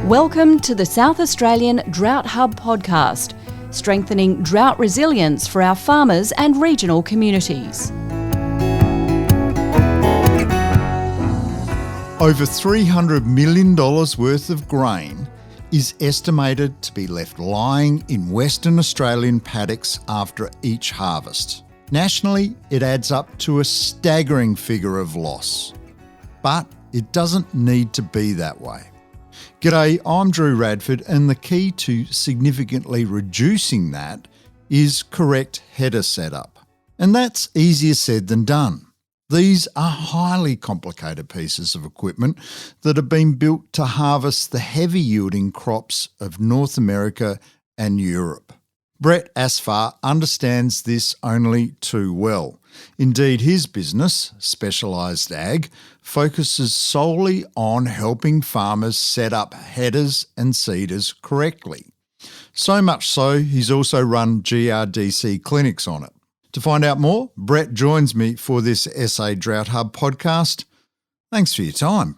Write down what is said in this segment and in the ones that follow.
Welcome to the South Australian Drought Hub podcast, strengthening drought resilience for our farmers and regional communities. Over $300 million worth of grain is estimated to be left lying in Western Australian paddocks after each harvest. Nationally, it adds up to a staggering figure of loss. But it doesn't need to be that way. G'day, I'm Drew Radford, and the key to significantly reducing that is correct header setup. And that's easier said than done. These are highly complicated pieces of equipment that have been built to harvest the heavy yielding crops of North America and Europe. Brett Asphar understands this only too well. Indeed, his business, Specialised Ag, focuses solely on helping farmers set up headers and seeders correctly. So much so, he's also run GRDC clinics on it. To find out more, Brett joins me for this SA Drought Hub podcast. Thanks for your time.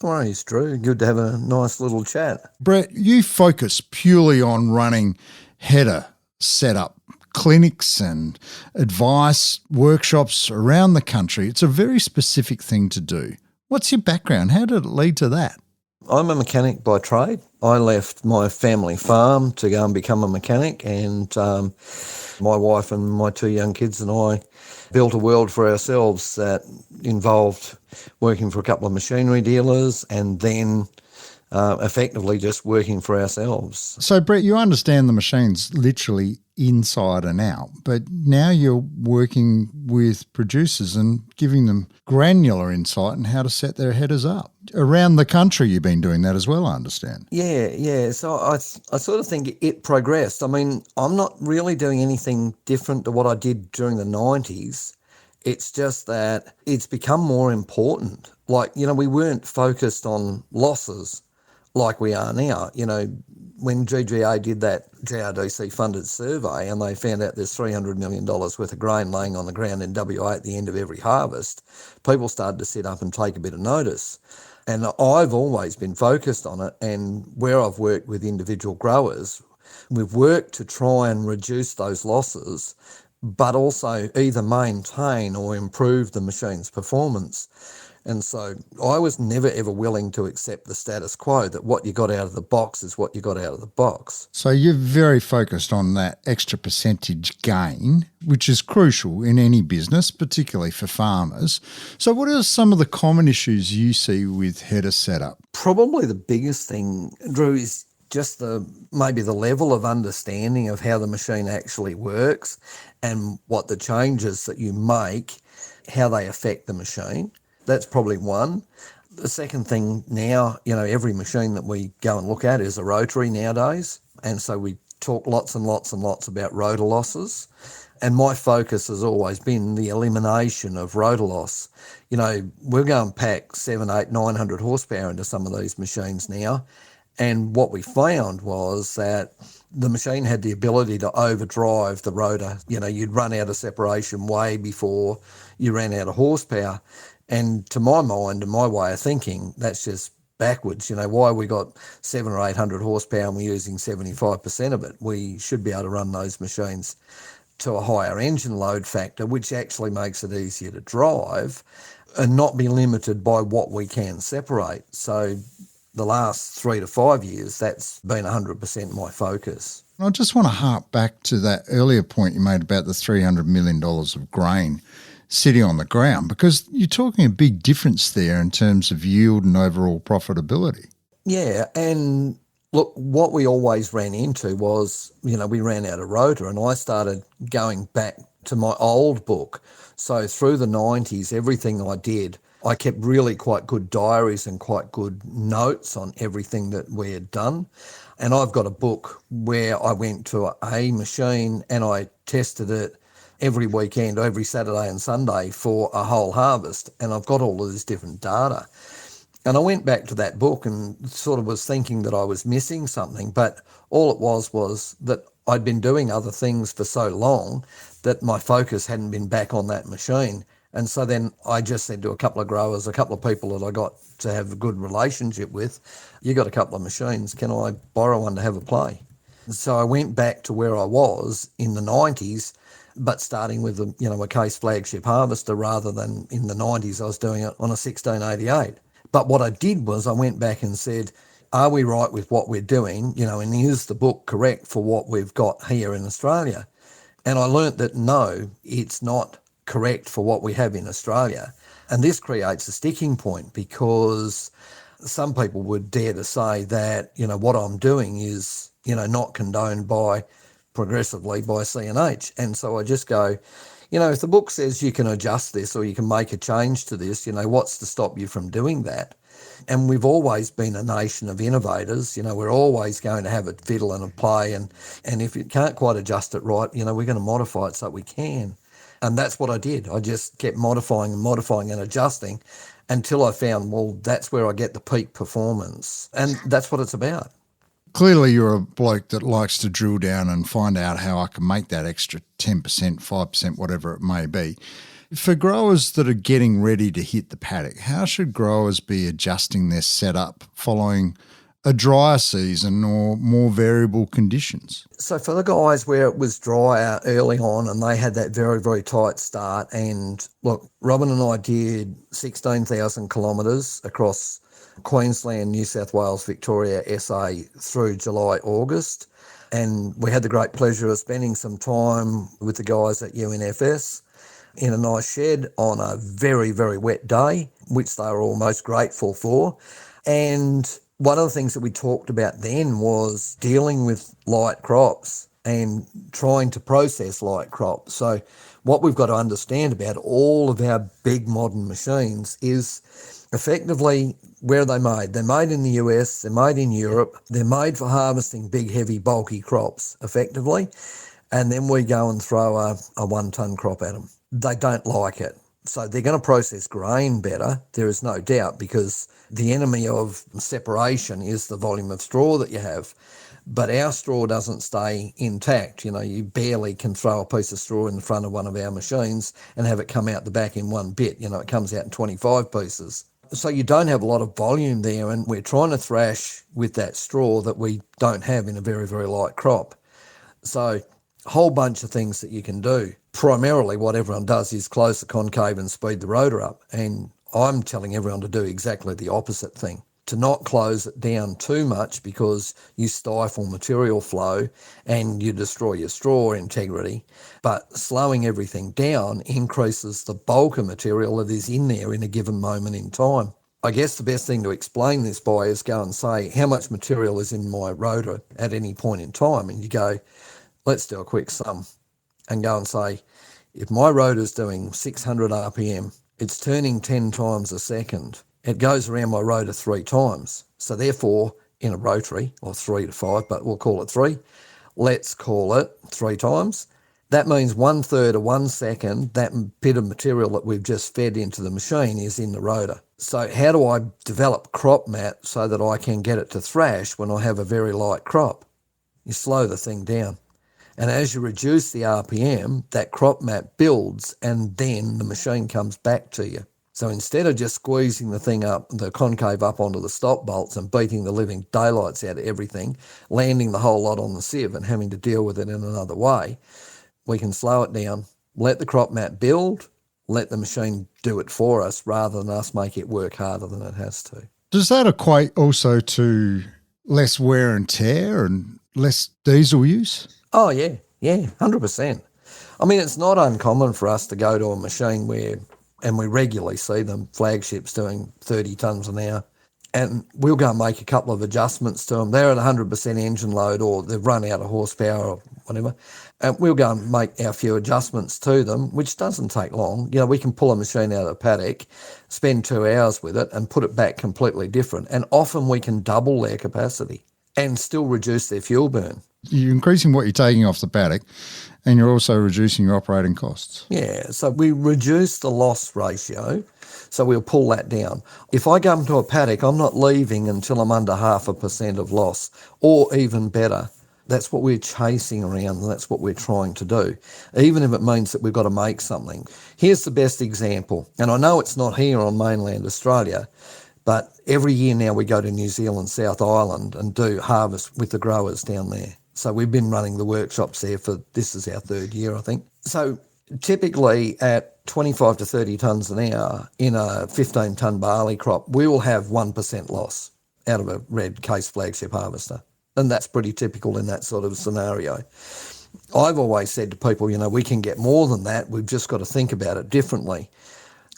No worries, Drew. Good to have a nice little chat. Brett, you focus purely on running header setup clinics and advice workshops around the country. It's a very specific thing to do. What's your background? How did it lead to that? I'm a mechanic by trade. I left my family farm to go and become a mechanic, and my wife and my two young kids and I built a world for ourselves that involved working for a couple of machinery dealers and then effectively just working for ourselves. So, Brett, you understand the machines literally inside and out, but now you're working with producers and giving them granular insight on how to set their headers up. Around the country you've been doing that as well, I understand. Yeah. So I sort of think it progressed. I mean, I'm not really doing anything different to what I did during the 90s. It's just that it's become more important. Like, we weren't focused on losses like we are now. When GGA did that GRDC funded survey and they found out there's $300 million worth of grain laying on the ground in WA at the end of every harvest, people started to sit up and take a bit of notice. And I've always been focused on it, and where I've worked with individual growers, we've worked to try and reduce those losses, but also either maintain or improve the machine's performance. And so I was never, ever willing to accept the status quo that what you got out of the box is what you got out of the box. So you're very focused on that extra percentage gain, which is crucial in any business, particularly for farmers. So what are some of the common issues you see with header setup? Probably the biggest thing, Drew, is just maybe the level of understanding of how the machine actually works and what the changes that you make, how they affect the machine. That's probably one. The second thing now, every machine that we go and look at is a rotary nowadays. And so we talk lots and lots and lots about rotor losses. And my focus has always been the elimination of rotor loss. We're going to pack 700, 800, 900 horsepower into some of these machines now. And what we found was that the machine had the ability to overdrive the rotor. You'd run out of separation way before you ran out of horsepower. And to my mind and my way of thinking, that's just backwards. Why we got 700 or 800 horsepower and we're using 75% of it? We should be able to run those machines to a higher engine load factor, which actually makes it easier to drive and not be limited by what we can separate. So the last 3 to 5 years, that's been 100% my focus. I just want to harp back to that earlier point you made about the $300 million of grain sitting on the ground, because you're talking a big difference there in terms of yield and overall profitability. Yeah, and look, what we always ran into was, we ran out of rotor, and I started going back to my old book. So through the 90s, everything I did, I kept really quite good diaries and quite good notes on everything that we had done. And I've got a book where I went to a machine and I tested it every weekend, every Saturday and Sunday for a whole harvest. And I've got all of this different data. And I went back to that book and sort of was thinking that I was missing something, but all it was that I'd been doing other things for so long that my focus hadn't been back on that machine. And so then I just said to a couple of growers, a couple of people that I got to have a good relationship with, you got a couple of machines, can I borrow one to have a play? So I went back to where I was in the 90s, but starting with a Case flagship harvester rather than in the 90s I was doing it on a 1688. But what I did was I went back and said, are we right with what we're doing? And is the book correct for what we've got here in Australia? And I learnt that no, it's not correct for what we have in Australia. And this creates a sticking point because some people would dare to say that, what I'm doing is, not condoned progressively by CNH. And so I just go, if the book says you can adjust this or you can make a change to this, what's to stop you from doing that? And we've always been a nation of innovators. We're always going to have a fiddle and a play. And if you can't quite adjust it right, we're going to modify it so we can. And that's what I did. I just kept modifying and adjusting until I found, well, that's where I get the peak performance. And that's what it's about. Clearly you're a bloke that likes to drill down and find out how I can make that extra 10%, 5%, whatever it may be. For growers that are getting ready to hit the paddock, how should growers be adjusting their setup following a drier season or more variable conditions? So for the guys where it was drier early on and they had that very, very tight start, and look, Robin and I did 16,000 kilometres across Queensland, New South Wales, Victoria, SA through July, August. And we had the great pleasure of spending some time with the guys at UNFS in a nice shed on a very, very wet day, which they were all most grateful for. And one of the things that we talked about then was dealing with light crops and trying to process light crops. So what we've got to understand about all of our big modern machines is effectively, where are they made? They're made in the US, they're made in Europe, they're made for harvesting big, heavy, bulky crops, effectively, and then we go and throw a 1 tonne crop at them. They don't like it. So they're going to process grain better, there is no doubt, because the enemy of separation is the volume of straw that you have. But our straw doesn't stay intact. You barely can throw a piece of straw in the front of one of our machines and have it come out the back in one bit. It comes out in 25 pieces. So you don't have a lot of volume there, and we're trying to thrash with that straw that we don't have in a very, very light crop. So a whole bunch of things that you can do. Primarily what everyone does is close the concave and speed the rotor up. And I'm telling everyone to do exactly the opposite thing, to not close it down too much because you stifle material flow and you destroy your straw integrity. But slowing everything down increases the bulk of material that is in there in a given moment in time. I guess the best thing to explain this by is go and say, how much material is in my rotor at any point in time? And you go, let's do a quick sum and go and say, if my rotor's doing 600 RPM, it's turning 10 times a second. It goes around my rotor 3 times. So therefore, in a rotary, or 3 to 5, but we'll call it 3, let's call it 3 times. That means 1/3 of 1 second, that bit of material that we've just fed into the machine is in the rotor. So how do I develop crop mat so that I can get it to thrash when I have a very light crop? You slow the thing down. And as you reduce the RPM, that crop mat builds and then the machine comes back to you. So instead of just squeezing the thing up, the concave up onto the stop bolts and beating the living daylights out of everything, landing the whole lot on the sieve and having to deal with it in another way, we can slow it down, let the crop mat build, let the machine do it for us rather than us make it work harder than it has to. Does that equate also to less wear and tear and less diesel use? Oh, yeah, 100%. I mean, it's not uncommon for us to go to a machine where, and we regularly see them, flagships doing 30 tonnes an hour, and we'll go and make a couple of adjustments to them. They're at 100% engine load or they've run out of horsepower or whatever, and we'll go and make our few adjustments to them, which doesn't take long. We can pull a machine out of the paddock, spend 2 hours with it and put it back completely different, and often we can double their capacity and still reduce their fuel burn. You're increasing what you're taking off the paddock and you're also reducing your operating costs. Yeah, so we reduce the loss ratio, so we'll pull that down. If I come to a paddock, I'm not leaving until I'm under 0.5% of loss, or even better, That's what we're chasing around, and that's what we're trying to do, even if it means that we've got to make something. Here's the best example, and I know it's not here on mainland Australia, but every year now we go to New Zealand, South Island, and do harvest with the growers down there. So we've been running the workshops there this is our third year, I think. So typically at 25 to 30 tonnes an hour in a 15-tonne barley crop, we will have 1% loss out of a red case flagship harvester. And that's pretty typical in that sort of scenario. I've always said to people, we can get more than that. We've just got to think about it differently.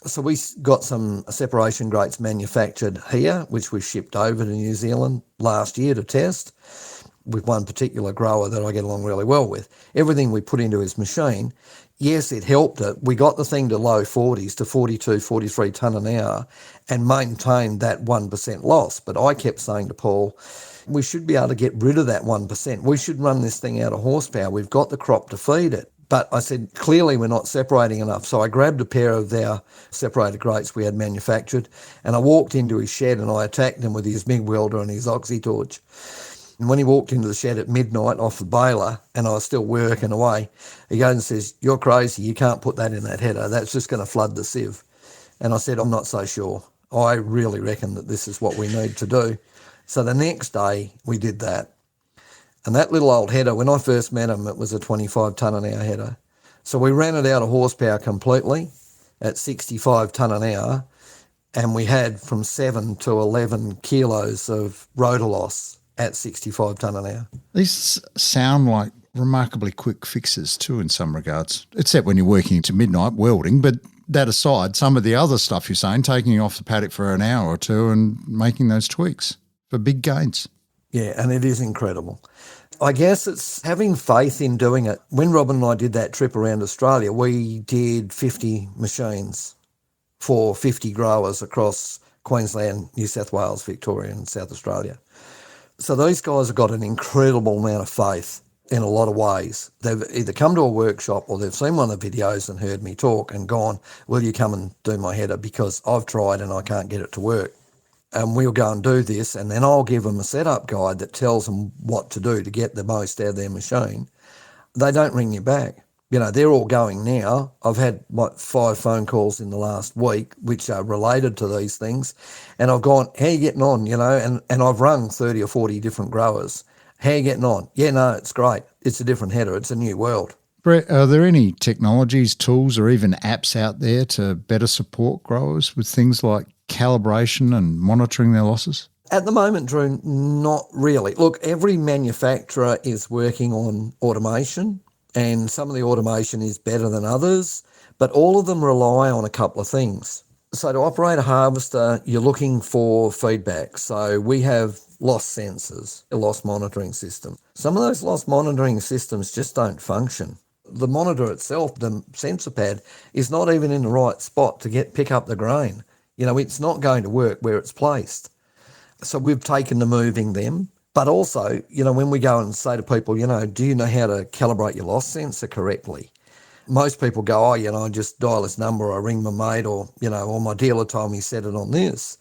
So we got some separation grates manufactured here, which we shipped over to New Zealand last year to test with one particular grower that I get along really well with. Everything we put into his machine, yes, it helped it. We got the thing to low 40s, to 42, 43 tonne an hour, and maintained that 1% loss. But I kept saying to Paul, we should be able to get rid of that 1%. We should run this thing out of horsepower. We've got the crop to feed it. But I said, clearly we're not separating enough. So I grabbed a pair of our separated grates we had manufactured, and I walked into his shed and I attacked him with his MIG welder and his oxy torch. And when he walked into the shed at midnight off the baler, and I was still working away, he goes and says, "You're crazy, you can't put that in that header. That's just going to flood the sieve." And I said, "I'm not so sure. I really reckon that this is what we need to do." So the next day we did that. And that little old header, when I first met him, it was a 25 tonne an hour header. So we ran it out of horsepower completely at 65 tonne an hour, and we had from 7 to 11 kilos of rotor loss at 65 tonne an hour. These sound like remarkably quick fixes too in some regards, except when you're working to midnight welding. But that aside, some of the other stuff you're saying, taking you off the paddock for an hour or two and making those tweaks for big gains. Yeah, and it is incredible. I guess it's having faith in doing it. When Robin and I did that trip around Australia, we did 50 machines for 50 growers across Queensland, New South Wales, Victoria and South Australia. So these guys have got an incredible amount of faith in a lot of ways. They've either come to a workshop or they've seen one of the videos and heard me talk and gone, "Will you come and do my header, because I've tried and I can't get it to work." And we'll go and do this, and then I'll give them a setup guide that tells them what to do to get the most out of their machine. They don't ring you back. They're all going now. I've had 5 phone calls in the last week, which are related to these things. And I've gone, "How you getting on?" And I've rung 30 or 40 different growers. "How you getting on?" "Yeah, no, it's great. It's a different header. It's a new world." Brett, are there any technologies, tools or even apps out there to better support growers with things like calibration and monitoring their losses? At the moment, Drew, not really. Look, every manufacturer is working on automation, and some of the automation is better than others, but all of them rely on a couple of things. So to operate a harvester, you're looking for feedback. So we have loss sensors, a loss monitoring system. Some of those loss monitoring systems just don't function. The monitor itself, the sensor pad, is not even in the right spot to pick up the grain. It's not going to work where it's placed. So we've taken to moving them. But also, when we go and say to people, "Do you know how to calibrate your loss sensor correctly?" Most people go, "I just dial this number, or I ring my mate, or my dealer told me set it on this."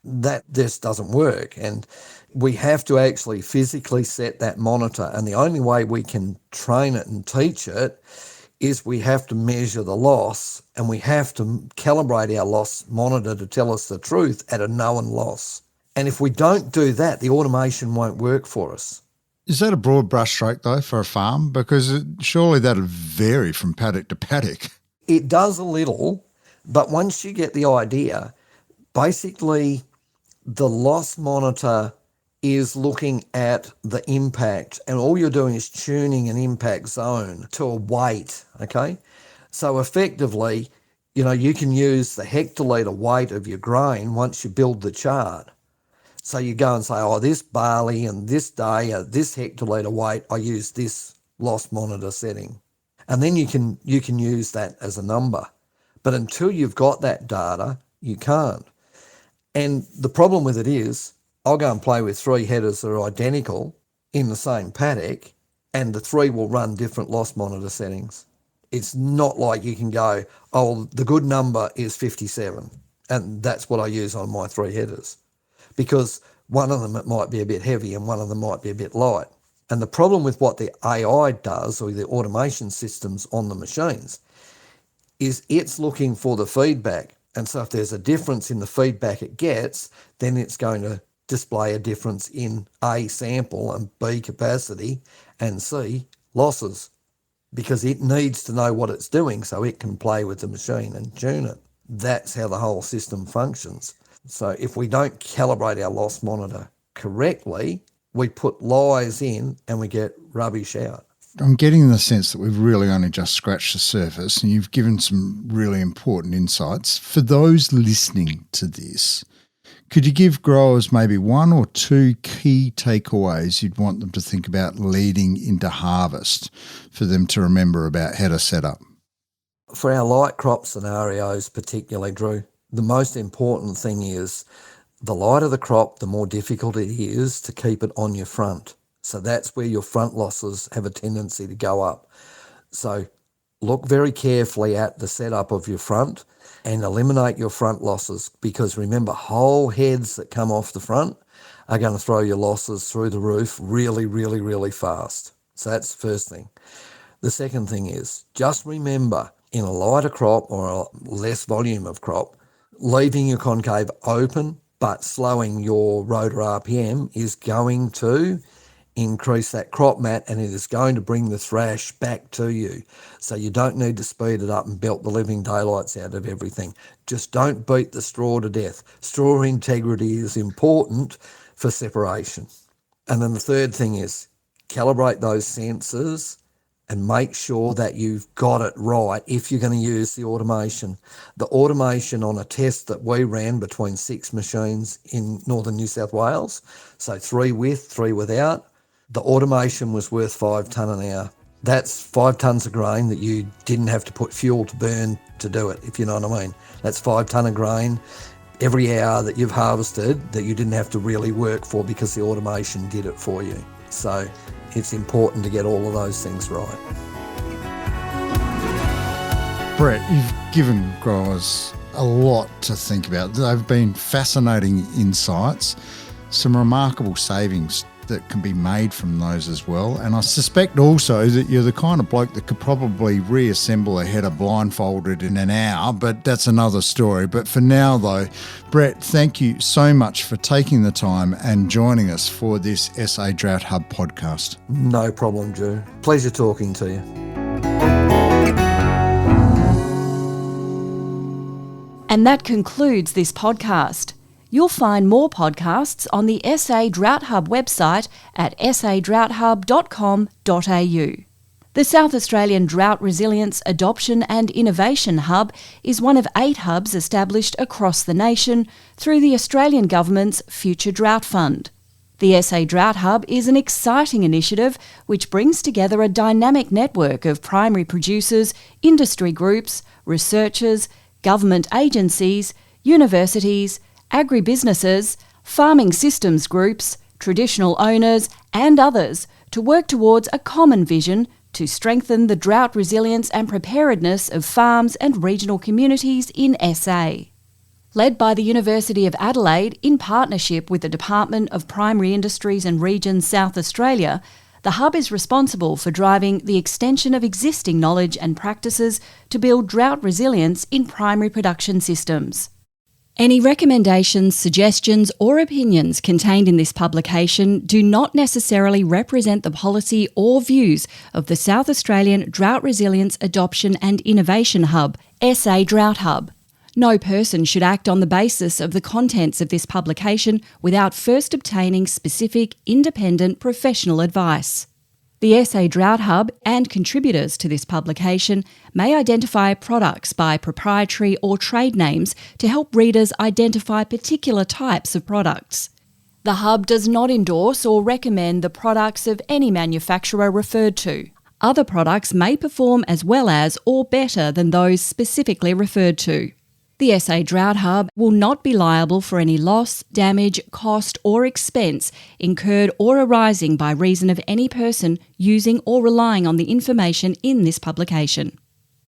That just doesn't work. And we have to actually physically set that monitor. And the only way we can train it and teach it is we have to measure the loss, and we have to calibrate our loss monitor to tell us the truth at a known loss. And if we don't do that, the automation won't work for us. Is that a broad brushstroke, though, for a farm? Because surely that would vary from paddock to paddock. It does a little, but once you get the idea, basically the loss monitor is looking at the impact, and all you're doing is tuning an impact zone to a weight, okay? So effectively, you can use the hectolitre weight of your grain once you build the chart. So you go and say, this barley and this day, this hectolitre weight, I use this loss monitor setting. And then you can use that as a number. But until you've got that data, you can't. And the problem with it is, I'll go and play with 3 headers that are identical in the same paddock, and the 3 will run different loss monitor settings. It's not like you can go, the good number is 57, and that's what I use on my 3 headers. Because one of them, it might be a bit heavy and one of them might be a bit light. And the problem with what the AI does, or the automation systems on the machines, is it's looking for the feedback. And so if there's a difference in the feedback it gets, then it's going to display a difference in A, sample, and B, capacity, and C, losses, because it needs to know what it's doing so it can play with the machine and tune it. That's how the whole system functions. So if we don't calibrate our loss monitor correctly, we put lies in and we get rubbish out. I'm getting the sense that we've really only just scratched the surface, and you've given some really important insights. For those listening to this, could you give growers maybe one or two key takeaways you'd want them to think about leading into harvest for them to remember about how to set up? For our light crop scenarios particularly, Drew, the most important thing is the lighter the crop, the more difficult it is to keep it on your front. So that's where your front losses have a tendency to go up. So look very carefully at the setup of your front and eliminate your front losses, because remember, whole heads that come off the front are going to throw your losses through the roof really, really, really fast. So that's the first thing. The second thing is just remember, in a lighter crop or a less volume of crop, leaving your concave open but slowing your rotor RPM is going to increase that crop mat, and it is going to bring the thrash back to you. So you don't need to speed it up and belt the living daylights out of everything. Just don't beat the straw to death. Straw integrity is important for separation. And then the third thing is calibrate those sensors and make sure that you've got it right if you're going to use the automation. The automation on a test that we ran between 6 machines in northern New South Wales, so 3 with, 3 without, the automation was worth 5 tonne an hour. That's 5 tonnes of grain that you didn't have to put fuel to burn to do it, if you know what I mean. That's 5 tonne of grain every hour that you've harvested that you didn't have to really work for because the automation did it for you. So it's important to get all of those things right. Brett, you've given growers a lot to think about. They've been fascinating insights, some remarkable savings that can be made from those as well. And I suspect also that you're the kind of bloke that could probably reassemble a header blindfolded in an hour, but that's another story. But for now though, Brett, thank you so much for taking the time and joining us for this SA Drought Hub podcast. No problem, Drew. Pleasure talking to you. And that concludes this podcast. You'll find more podcasts on the SA Drought Hub website at sadroughthub.com.au. The South Australian Drought Resilience Adoption and Innovation Hub is one of 8 hubs established across the nation through the Australian Government's Future Drought Fund. The SA Drought Hub is an exciting initiative which brings together a dynamic network of primary producers, industry groups, researchers, government agencies, universities, agribusinesses, farming systems groups, traditional owners and others to work towards a common vision to strengthen the drought resilience and preparedness of farms and regional communities in SA. Led by the University of Adelaide in partnership with the Department of Primary Industries and Regions South Australia, the Hub is responsible for driving the extension of existing knowledge and practices to build drought resilience in primary production systems. Any recommendations, suggestions or opinions contained in this publication do not necessarily represent the policy or views of the South Australian Drought Resilience Adoption and Innovation Hub, SA Drought Hub. No person should act on the basis of the contents of this publication without first obtaining specific, independent professional advice. The SA Drought Hub and contributors to this publication may identify products by proprietary or trade names to help readers identify particular types of products. The Hub does not endorse or recommend the products of any manufacturer referred to. Other products may perform as well as or better than those specifically referred to. The SA Drought Hub will not be liable for any loss, damage, cost or expense incurred or arising by reason of any person using or relying on the information in this publication.